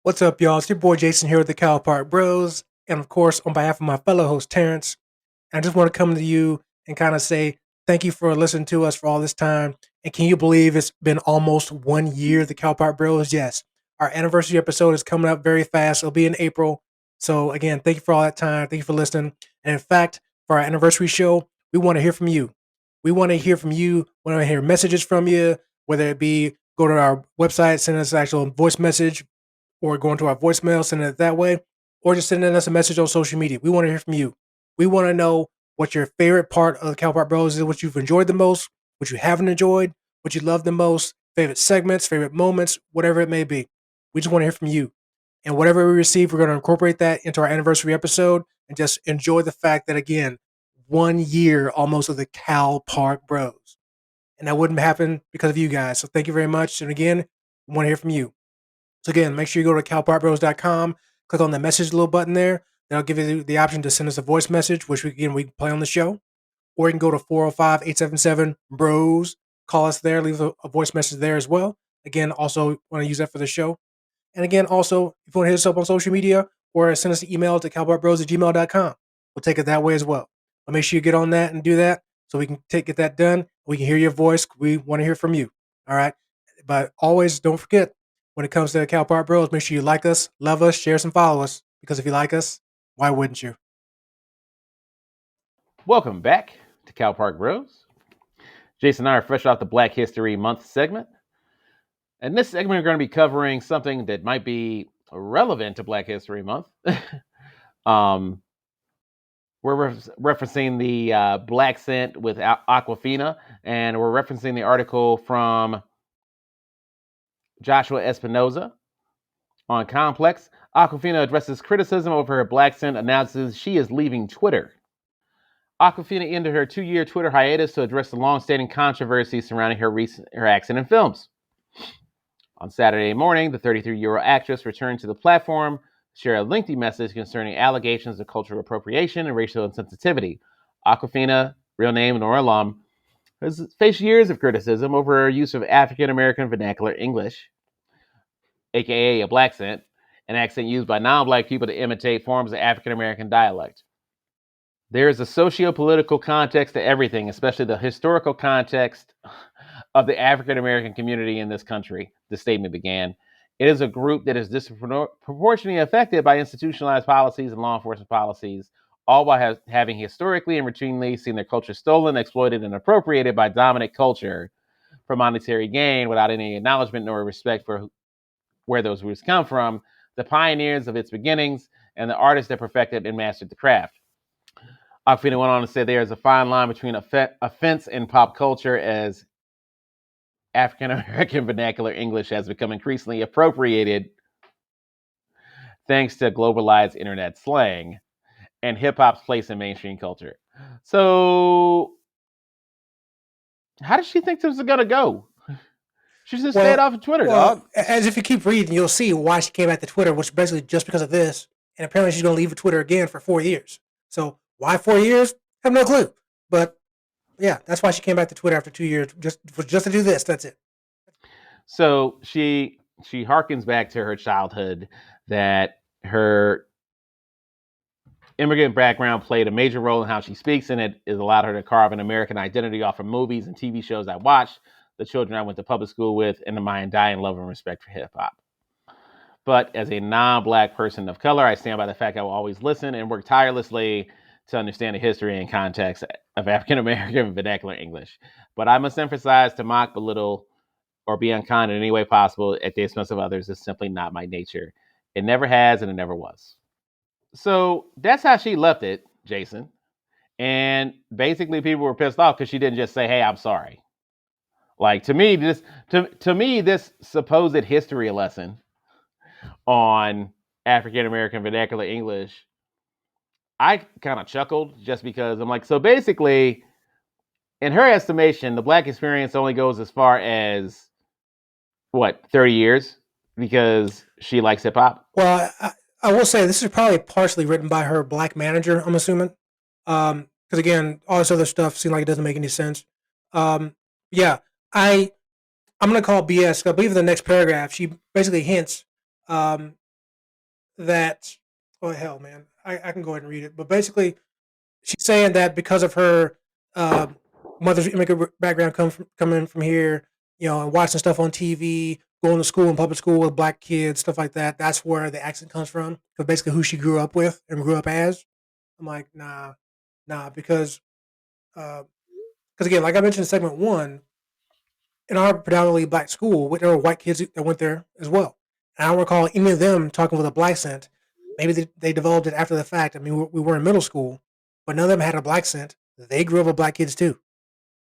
What's up, y'all? It's your boy Jason here with the Cow Park Bros. And of course, on behalf of my fellow host Terrence, I just want to come to you and kind of say thank you for listening to us for all this time. And can you believe it's been almost 1 year, the Cow Park Bros? Yes. Our anniversary episode is coming up very fast. It'll be in April. So again, thank you for all that time. Thank you for listening. And in fact, for our anniversary show, we want to hear from you. We want to hear from you. We want to hear messages from you, whether it be go to our website, send us an actual voice message, or going to our voicemail, sending it that way, or just sending us a message on social media. We want to hear from you. We want to know what your favorite part of the Cowpart Bros is, what you've enjoyed the most, what you haven't enjoyed, what you love the most, favorite segments, favorite moments, whatever it may be. We just want to hear from you. And whatever we receive, we're going to incorporate that into our anniversary episode and just enjoy the fact that, again, 1 year almost of the Cow Park Bros. And that wouldn't happen because of you guys. So thank you very much. And again, we want to hear from you. So again, make sure you go to cowpartbros.com, click on the message little button there. That'll give you the option to send us a voice message, which we can play on the show. Or you can go to 405-877-BROS. Call us there, leave a voice message there as well. Again, also want to use that for the show. And again, also, if you want to hit us up on social media or send us an email to cowpartbros@gmail.com, we'll take it that way as well. But make sure you get on that and do that so we can get that done. We can hear your voice. We want to hear from you. All right. But always don't forget, when it comes to the Cow Park Bros, make sure you like us, love us, share us, and follow us. Because if you like us, why wouldn't you? Welcome back to Cow Park Bros. Jason and I are fresh off the Black History Month segment. In this segment, we're going to be covering something that might be relevant to Black History Month. We're referencing the black scent with Aquafina, and we're referencing the article from Joshua Espinoza on Complex. Aquafina addresses criticism over her black scent, announces she is leaving Twitter. Aquafina ended her 2-year Twitter hiatus to address the long-standing controversy surrounding her accent in films. On Saturday morning, the 33-year-old actress returned to the platform to share a lengthy message concerning allegations of cultural appropriation and racial insensitivity. Aquafina, real name Nora Lum, has faced years of criticism over her use of African-American vernacular English, aka a black accent, an accent used by non-black people to imitate forms of African-American dialect. There is a socio-political context to everything, especially the historical context of the African-American community in this country, the statement began. It is a group that is disproportionately affected by institutionalized policies and law enforcement policies, all while having historically and routinely seen their culture stolen, exploited, and appropriated by dominant culture for monetary gain without any acknowledgement nor respect for where those roots come from, the pioneers of its beginnings, and the artists that perfected and mastered the craft. Aquafina went on to say there is a fine line between offense and pop culture as African-American vernacular English has become increasingly appropriated thanks to globalized internet slang and hip-hop's place in mainstream culture. So, how does she think this is going to go? She just stayed off of Twitter, dog. As if you keep reading, you'll see why she came back to Twitter, which basically just because of this. And apparently she's going to leave Twitter again for 4 years. So why 4 years? I have no clue. But yeah, that's why she came back to Twitter after 2 years, just to do this. That's it. So she harkens back to her childhood, that her immigrant background played a major role in how she speaks, and it has allowed her to carve an American identity off of movies and TV shows I watched, the children I went to public school with, and my undying love and respect for hip hop. But as a non-black person of color, I stand by the fact I will always listen and work tirelessly to understand the history and context of African-American vernacular English. But I must emphasize, to mock, belittle, or be unkind in any way possible at the expense of others is simply not my nature. It never has, and it never was. So that's how she left it, Jason. And basically people were pissed off because she didn't just say, hey, I'm sorry. Like, to me, this supposed history lesson on African-American vernacular English, I kind of chuckled just because I'm like, so basically, in her estimation, the black experience only goes as far as, 30 years, because she likes hip hop? Well, I will say this is probably partially written by her black manager, I'm assuming. Because again, all this other stuff seems like it doesn't make any sense. Yeah, I'm gonna call BS. I believe in the next paragraph she basically hints that, oh hell, man, I can go ahead and read it. But basically, she's saying that because of her uh, mother's immigrant background, coming from here, and watching stuff on TV, going to school in public school with black kids, stuff like that. That's where the accent comes from. Because basically, who she grew up with and grew up as. I'm like, nah, nah, uh, because again, like I mentioned in segment one, in our predominantly black school, there were white kids that went there as well. And I don't recall any of them talking with a black accent. Maybe they developed it after the fact. I mean, we were in middle school, but none of them had a black accent. They grew up with black kids too.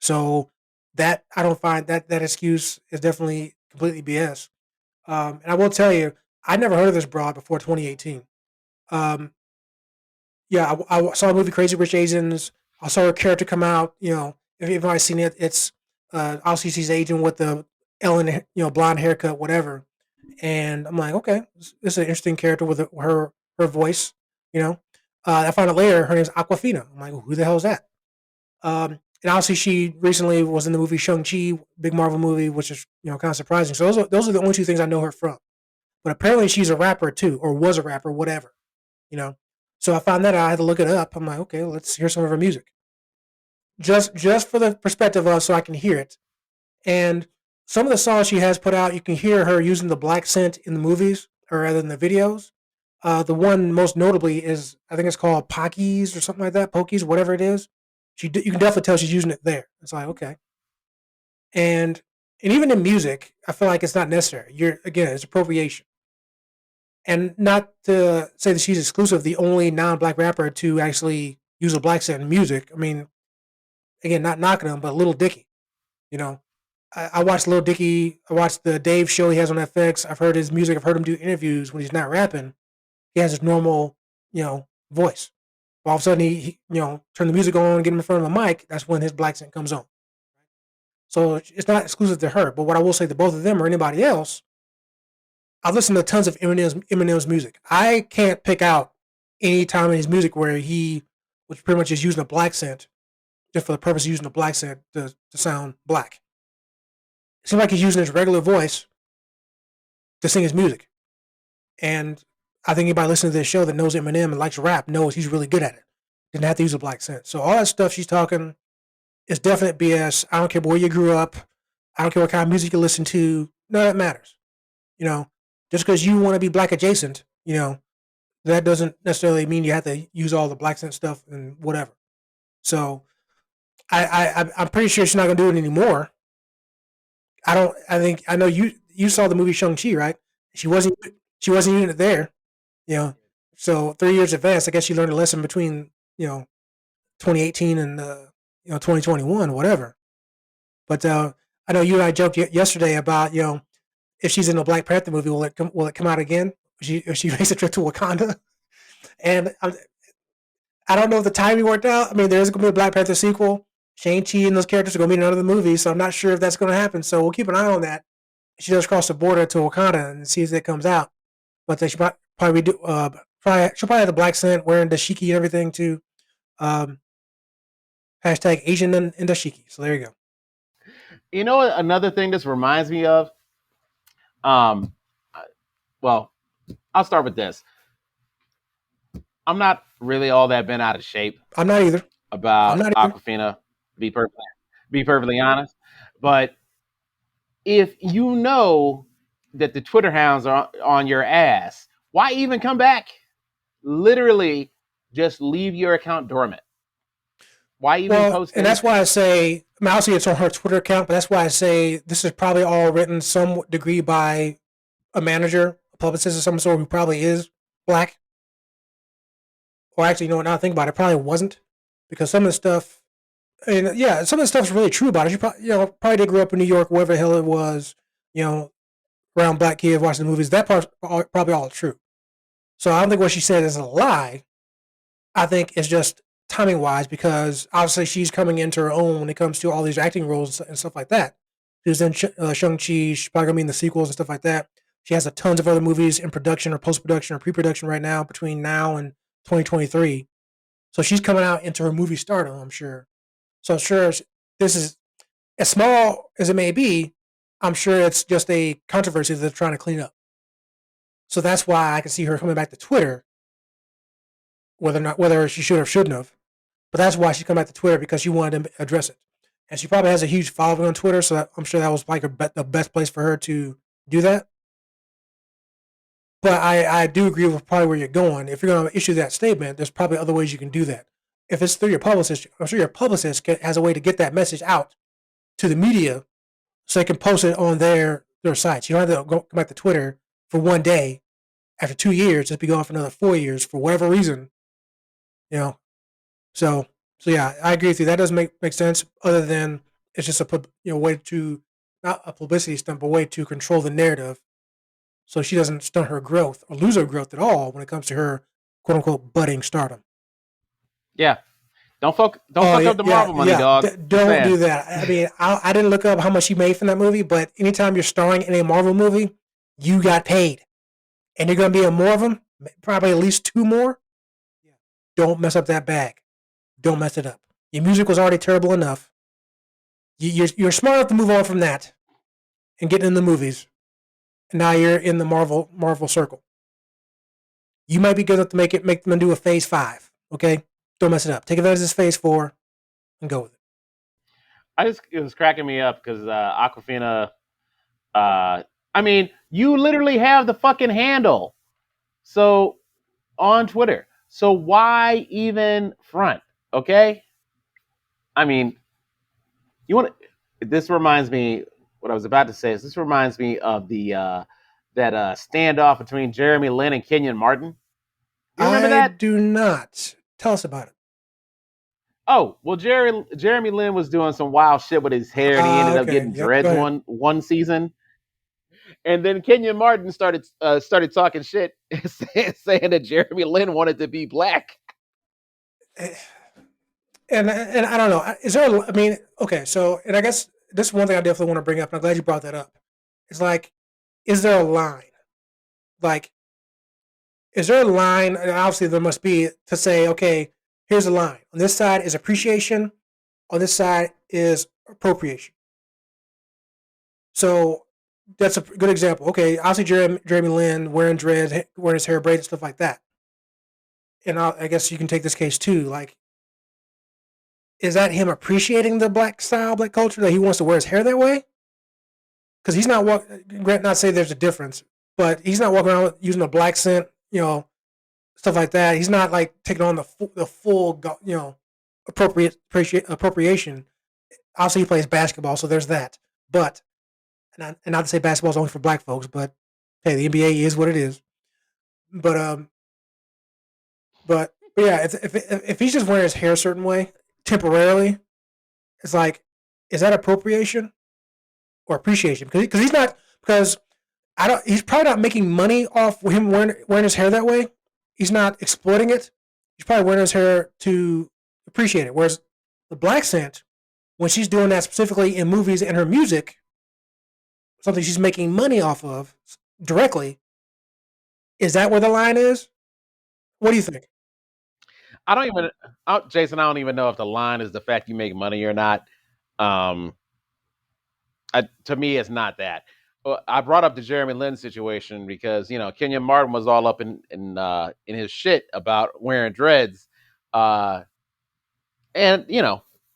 So that I don't find that excuse is definitely completely BS. And I will tell you, I never heard of this broad before 2018. Um, yeah, I saw the movie Crazy Rich Asians. I saw her character come out. If you've already seen it, it's obviously she's Asian with the Ellen, blonde haircut, whatever. And I'm like, okay, this is an interesting character with her voice. You know, I found out later her name's Aquafina. I'm like, who the hell is that? And obviously she recently was in the movie Shang Chi, big Marvel movie, which is kind of surprising. So those are the only two things I know her from. But apparently she's a rapper too, or was a rapper, whatever. You know, so I found that out. I had to look it up. I'm like, okay, let's hear some of her music, just for the perspective of so I can hear it. And some of the songs she has put out, you can hear her using the black scent in the movies, or rather in the videos. The one most notably is I think it's called Pockies or something like that, Pokies, whatever it is. You can definitely tell she's using it there. It's like okay, and and even in music, I feel like it's not necessary. You're again, it's appropriation, and not to say that she's exclusive, the only non-black rapper to actually use a black scent in music. I mean, again, not knocking him, but Little Dicky. You know, I watched Lil Dicky. I watched the Dave show he has on FX. I've heard his music. I've heard him do interviews when he's not rapping. He has his normal, voice. All of a sudden, he turn the music on, get him in front of a mic. That's when his black accent comes on. So it's not exclusive to her. But what I will say to both of them or anybody else, I've listened to tons of Eminem's music. I can't pick out any time in his music where he was pretty much just using a black accent just for the purpose of using a black accent to sound black. It seems like he's using his regular voice to sing his music. And I think anybody listening to this show that knows Eminem and likes rap knows he's really good at it. Didn't have to use a black accent. So all that stuff she's talking is definite BS. I don't care where you grew up. I don't care what kind of music you listen to. None of that matters. You know, just because you want to be black adjacent, that doesn't necessarily mean you have to use all the black accent stuff and whatever. So I'm pretty sure she's not gonna do it anymore. I don't. I think I know you saw the movie Shang Chi, right? She wasn't she wasn't using it there. You know, so 3 years advanced. I guess she learned a lesson between 2018 and 2021, whatever. But I know you and I joked yesterday about if she's in a Black Panther movie, will it come out again? If she makes a trip to Wakanda, and I don't know if the timing worked out. I mean, there's going to be a Black Panther sequel. Shang-Chi and those characters are going to be in another movie, so I'm not sure if that's going to happen. So we'll keep an eye on that. She does cross the border to Wakanda and see if it comes out. But she probably do. She'll probably have the black scent, wearing dashiki and everything too. Um, hashtag Asian and dashiki. So there you go. You know what? Another thing this reminds me of. Um, well, I'll start with this. I'm not really all that bent out of shape I'm not either. I'm about not either. Aquafina. Be perfectly honest, but if you know that the Twitter hounds are on your ass, why even come back? Literally, just leave your account dormant. Why even Well, post and that's anything? why I say, I mean, obviously it's on her Twitter account, but that's why I say this is probably all written some degree by a manager, a publicist of some sort who probably is black. Or actually, now I think about it, probably wasn't because some of the stuff, and yeah, some of the stuff's really true about it. She probably, probably did grow up in New York, wherever the hell it was, you know, around black kids watching the movies. That part's probably all true. So I don't think what she said is a lie. I think it's just timing wise because obviously she's coming into her own when it comes to all these acting roles and stuff like that. She was in Shang-Chi. She's probably going to be in the sequels and stuff like that. She has a tons of other movies in production or post production or pre production right now between now and 2023. So she's coming out into her movie stardom, I'm sure. So I'm sure this is as small as it may be. I'm sure it's just a controversy that they're trying to clean up. So that's why I can see her coming back to Twitter, whether she should or shouldn't have. But that's why she come back to Twitter, because she wanted to address it, and she probably has a huge following on Twitter. So I'm sure that was like the best place for her to do that. But I do agree with probably where you're going. If you're going to issue that statement, there's probably other ways you can do that. If it's through your publicist, I'm sure your publicist has a way to get that message out to the media so they can post it on their sites. You don't have to come back to Twitter for one day after 2 years, just be gone for another 4 years for whatever reason, you know. So so yeah, I agree with you. That doesn't make sense. Other than it's just a way to, not a publicity stunt, but a way to control the narrative so she doesn't stunt her growth or lose her growth at all when it comes to her quote unquote budding stardom. Yeah. Don't Oh fuck yeah, up the yeah, Marvel money, yeah. dog. Just Don't saying. do that. I mean, I didn't look up how much she made from that movie, but anytime you're starring in a Marvel movie, you got paid, and you're gonna be in more of them, probably at least two more. Don't mess up that bag. Don't mess it up. Your music was already terrible enough. You're smart enough to move on from that and get in the movies, and now you're in the Marvel circle. You might be good enough to make them do a Phase 5. Okay, don't mess it up. Take advantage of this Phase 4 and go with it. It was cracking me up because Aquafina. I mean, you literally have the fucking handle. So on Twitter. So why even front? Okay. I mean, you want to. This reminds me. What I was about to say is this reminds me of the that standoff between Jeremy Lin and Kenyon Martin. You remember I that? do not. Tell us about it. Oh, well, Jeremy Lin was doing some wild shit with his hair, and he ended up Okay. getting Yep. Go dreads ahead. one season. And then Kenyon Martin started talking shit, saying that Jeremy Lin wanted to be black. And I don't know. Is there? I mean, okay. So, and I guess this is one thing I definitely want to bring up, and I'm glad you brought that up. It's like, is there a line? Like, is there a line? And obviously, there must be, to say, okay, here's a line. On this side is appreciation. On this side is appropriation. So that's a good example. Okay, obviously Jeremy Lin wearing dreads, wearing his hair braided, stuff like that. And I guess you can take this case too. Like, is that him appreciating the black style, black culture, that he wants to wear his hair that way? Because he's not not say there's a difference, but he's not walking around using a black scent, stuff like that. He's not like taking on the full, appropriation. Obviously, he plays basketball, so there's that. But and not to say basketball's only for black folks, but hey, the NBA is what it is. But but yeah, if he's just wearing his hair a certain way temporarily, it's like, is that appropriation or appreciation? Because he's not, because I don't. He's probably not making money off him wearing his hair that way. He's not exploiting it. He's probably wearing his hair to appreciate it. Whereas the black scent, when she's doing that specifically in movies and her music, something she's making money off of directly, is that where the line is? What do you think? I don't even, Jason. I don't even know if the line is the fact you make money or not. Um, to me, it's not that. I brought up the Jeremy Lin situation because Kenyon Martin was all up in his shit about wearing dreads, and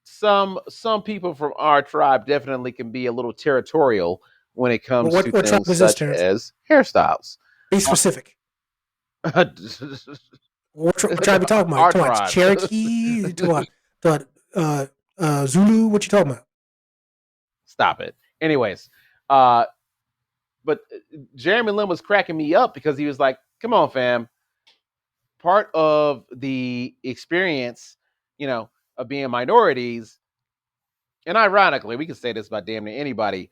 some people from our tribe definitely can be a little territorial when it Well, comes to what tribe things is this, such Terrence? as hairstyles. Be specific. Uh, What tribe you talking about? You our talking about tribe. Cherokee? You talking about Zulu? What you talking about? Stop it. Anyways, uh, but Jeremy Lin was cracking me up because he was like, "Come on, fam. Part of the experience, of being minorities, and ironically, we can say this about damn near anybody,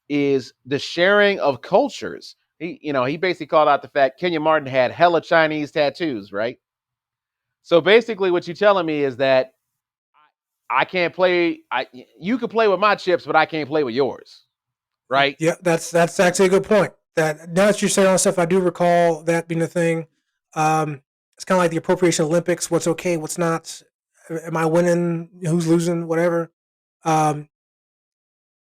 is the sharing of cultures." He basically called out the fact Kenya Martin had hella Chinese tattoos, right? So basically, what you're telling me is that I can't play. You can play with my chips, but I can't play with yours, right? Yeah, that's actually a good point. That now that you're saying all this stuff, I do recall that being a thing. It's kind of like the appropriation Olympics. What's okay? What's not? Am I winning? Who's losing? Whatever. Um,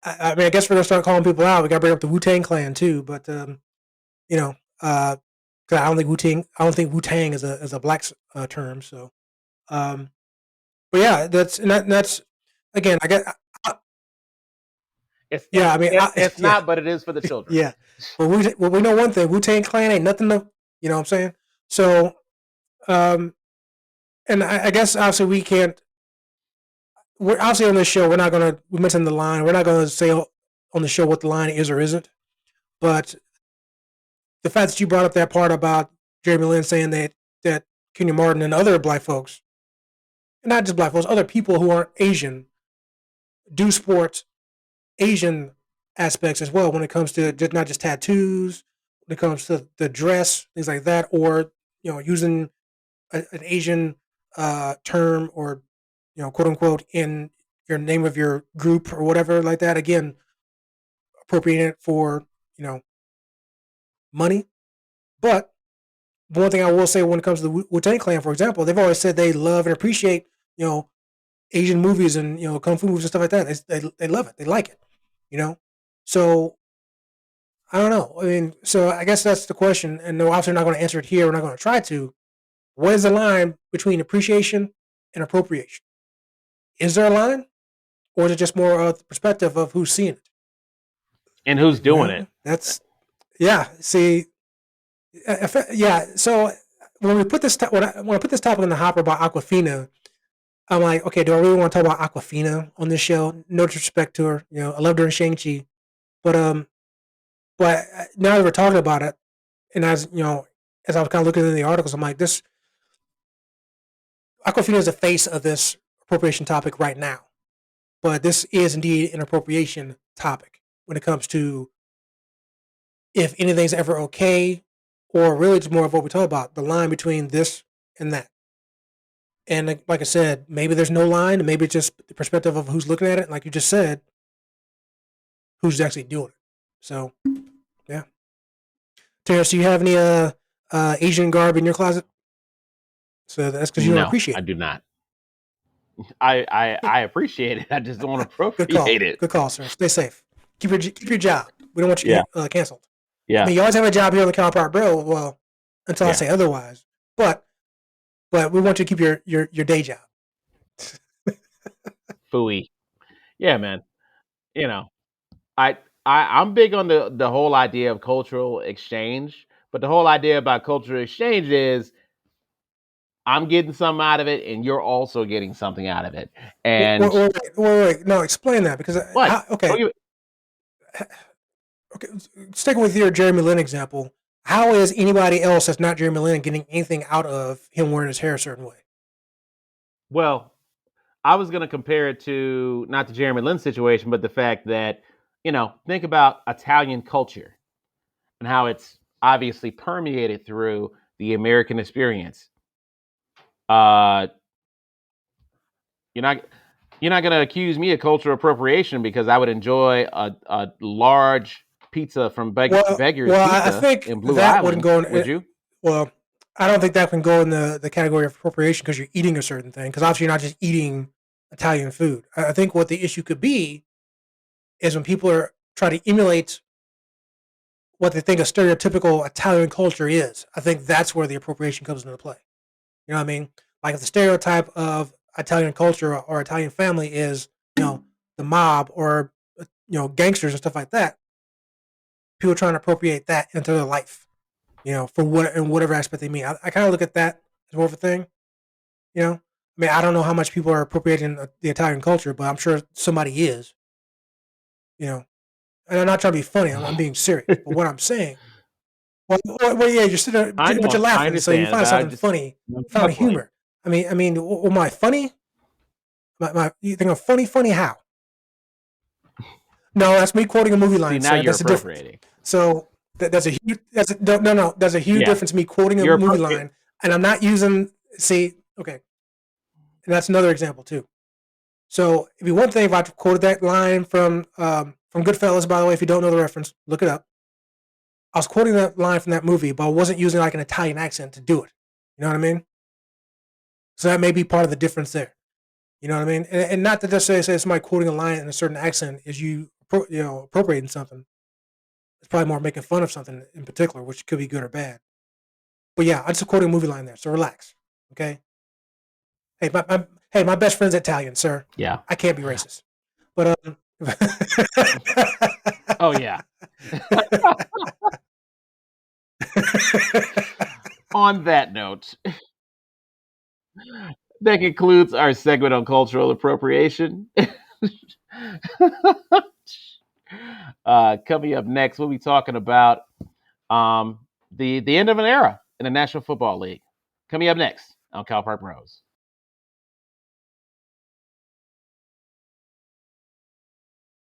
I mean, I guess we're gonna start calling people out. We got to bring up the Wu Tang Clan too. But you know, because I don't think Wu Tang is a black term. So, um, but yeah, that's again. I get It's yeah. it's I mean, it, it's yeah, not, but it is for the children. yeah. But we know one thing: Wu Tang Clan ain't nothing to, you know what I'm saying. So, um, and I guess obviously we can't. We're obviously on this show. We're not gonna. We mentioned the line. We're not gonna say on the show what the line is or isn't. But the fact that you brought up that part about Jeremy Lin saying that Kenya Martin and other black folks, and not just black folks, other people who aren't Asian, do sport Asian aspects as well when it comes to just, not just tattoos, when it comes to the dress, things like that, or using an Asian term or quote unquote in your name of your group or whatever like that. Again, appropriating it for you know money. But one thing I will say when it comes to the Wu Tang Clan, for example, they've always said they love and appreciate you know Asian movies and kung fu movies and stuff like that. They love it. They like it. You know, so I don't know. I mean, so I guess that's the question. And no, obviously, we're not going to answer it here. We're not going to try to. What is the line between appreciation and appropriation? Is there a line, or is it just more of the perspective of who's seeing it? And who's doing it? That's yeah. See, yeah. So when we put this when I put this topic in the hopper about Aquafina, I'm like, okay, do I really want to talk about Aquafina on this show? No disrespect to her, I loved her in Shang-Chi, but now that we're talking about it, and as I was kind of looking in the articles, I'm like, this Aquafina is the face of this appropriation topic right now, but this is indeed an appropriation topic when it comes to if anything's ever okay, or really it's more of what we talk about, the line between this and that. And like I said, maybe there's no line, and maybe it's just the perspective of who's looking at it. Like you just said, who's actually doing it. So yeah, Terrence, do you have any Asian garb in your closet? So that's because you don't No, appreciate I it. do not. I appreciate it. I just don't Good appropriate call. it. Good call, sir. Stay safe. Keep your job. We don't want you Yeah, canceled. I yeah, mean, you always have a job here on the Counterpart Bro. Well, until I yeah. say otherwise. But we want you to keep your day job. Fooey. Yeah, man. You know, I, I'm big on the whole idea of cultural exchange, but the whole idea about cultural exchange is I'm getting something out of it, and you're also getting something out of it. And Wait. No, explain that because what? okay, Don't you? okay. Sticking with your Jeremy Lin example, how is anybody else that's not Jeremy Lin getting anything out of him wearing his hair a certain way? Well, I was going to compare it to not the Jeremy Lin situation, but the fact that think about Italian culture and how it's obviously permeated through the American experience. Uh, you're not you're not going to accuse me of cultural appropriation because I would enjoy a large pizza from Beggar's I Pizza think in Blue that wouldn't Island. go in. Would you? Well, I don't think that can go in the category of appropriation because you're eating a certain thing. Because obviously you're not just eating Italian food. I think what the issue could be is when people are trying to emulate what they think a stereotypical Italian culture is. I think that's where the appropriation comes into play. You know what I mean? Like if the stereotype of Italian culture or Italian family is, the mob or gangsters and stuff like that, people trying to appropriate that into their life, for what in whatever aspect they mean. I kind of look at that as more of a thing. I mean, I don't know how much people are appropriating the Italian culture, but I'm sure somebody is. You know, and I'm not trying to be funny. I'm being serious. But what I'm saying, yeah, you're sitting there, I but you're know, I laughing, so you understand, find but I something just funny. You found definitely. humor. Am I funny? You think I'm funny? Funny how? No, that's me quoting a movie See, line, now sir. you're That's the difference. appropriating. So that's a huge. That's a, no, no, no. There's a huge Yeah, difference. Me quoting a you're movie line, and I'm not using. See, okay, and that's another example too. So it'd be one thing if I quoted that line from Goodfellas. By the way, if you don't know the reference, look it up. I was quoting that line from that movie, but I wasn't using like an Italian accent to do it. You know what I mean? So that may be part of the difference there. You know what I mean? And not to just say somebody quoting a line in a certain accent is appropriating something. It's probably more making fun of something in particular, which could be good or bad. But yeah, I just quoted a movie line there, so relax. Okay. Hey, my best friend's Italian, sir. Yeah. I can't be racist. But Oh yeah. On that note, that concludes our segment on cultural appropriation. Coming up next, we'll be talking about the end of an era in the National Football League. Coming up next on Cal Park Bros.